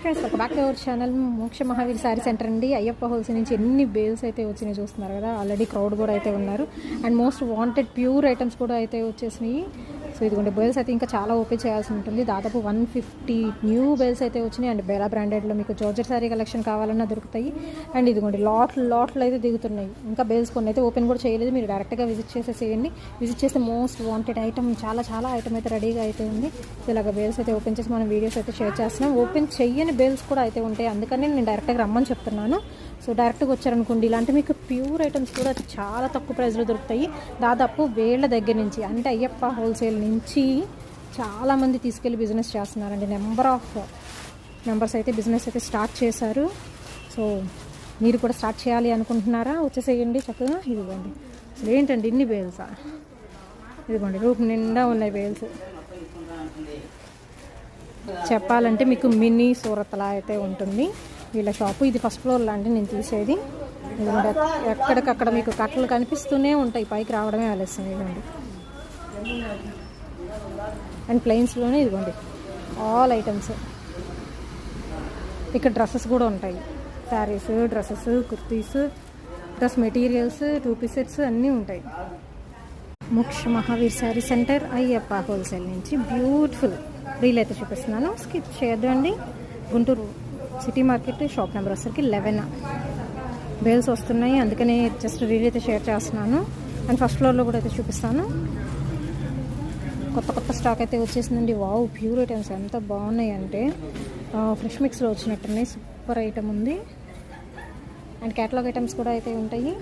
Friends, welcome back to our channel మోక్ష Mahavir sari centre అండి. Ayyappa holes నుంచి ఎన్ని బేల్స్ అయితే వచ్చినాయి చూస్తున్నారు కదా. ఆల్రెడీ క్రౌడ్ కూడా అయితే ఉన్నారు and most wanted pure items కూడా అయితే వచ్చేసినాయి. సో ఇదిగోండి బేల్స్ అయితే ఇంకా చాలా ఓపెన్ చేయాల్సి ఉంటుంది. దాదాపు 150 న్యూ బేల్స్ అయితే వచ్చినాయి అండ్ బేలా బ్రాండెడ్లో మీకు జార్జెట్ శారీ కలెక్షన్ కావాలన్నా దొరుకుతాయి. అండ్ ఇదిగోండి లాట్లు అయితే దిగుతున్నాయి. ఇంకా బేల్స్ కొన్ని అయితే ఓపెన్ కూడా చేయలేదు. మీరు డైరెక్ట్గా విజిట్ చేసేసేయండి. విజిట్ చేస్తే మోస్ట్ వాంటెడ్ ఐటమ్ చాలా ఐటమ్ అయితే రెడీగా అయితే ఉంది. ఇలాగ బేల్స్ అయితే ఓపెన్ చేసి మనం వీడియోస్ అయితే షేర్ చేస్తున్నాం. ఓపెన్ చెయ్యని బేల్స్ కూడా అయితే ఉంటాయి, అందుకని నేను డైరెక్ట్గా రమ్మని చెప్తున్నాను. సో డైరెక్ట్గా వచ్చారనుకోండి ఇలాంటి మీకు ప్యూర్ ఐటమ్స్ కూడా చాలా తక్కువ ప్రైస్లో దొరుకుతాయి. దాదాపు వేళ్ళ దగ్గర నుంచి, అంటే అయ్యప్ప హోల్సేల్ నుంచి చాలామంది తీసుకెళ్ళి బిజినెస్ చేస్తున్నారండి. మెంబర్స్ అయితే బిజినెస్ అయితే స్టార్ట్ చేశారు. సో మీరు కూడా స్టార్ట్ చేయాలి అనుకుంటున్నారా? వచ్చేసేయండి చక్కగా. ఇదిగోండి అసలు ఏంటండి ఇన్ని బేల్సా? ఇదిగోండి రూపు నిండా ఉన్నాయి బేల్స్. చెప్పాలంటే మీకు మినీ సూరత్లా అయితే ఉంటుంది వీళ్ళ షాపు. ఇది ఫస్ట్ ఫ్లోర్ లాంటి నేను తీసేది. ఇదిగోండి ఎక్కడికక్కడ మీకు కట్టలు కనిపిస్తూనే ఉంటాయి, పైకి రావడమే ఆలస్యం. ఇదిగోండి అండ్ ప్లెయిన్స్లోనే ఇదిగోండి ఆల్ ఐటమ్స్. ఇక్కడ డ్రెస్సెస్ కూడా ఉంటాయి, saris, dresses, kurtis, dress materials, 2 piece sets అన్నీ ఉంటాయి. మోక్ష మహావీర్ శారీ సెంటర్ అయ్యప్ప హోల్సేల్ నుంచి బ్యూటిఫుల్ రీల్ అయితే చూపిస్తున్నాను. స్కిప్ చేయొద్దండి. Guntur city market shop number వచ్చేసరికి 11 బేల్స్ వస్తున్నాయి, అందుకని జస్ట్ రీల్ అయితే షేర్ చేస్తున్నాను. అండ్ ఫస్ట్ ఫ్లోర్లో కూడా అయితే చూపిస్తాను. కొత్త స్టాక్ అయితే వచ్చేసిందండి. వావ్, ప్యూర్ ఐటమ్స్ ఎంత బాగున్నాయి అంటే ఫ్రెష్ మిక్స్లో వచ్చినట్టున్నాయి. సూపర్ ఐటమ్ ఉంది అండ్ క్యాటలాగ్ ఐటమ్స్ కూడా అయితే ఉంటాయి.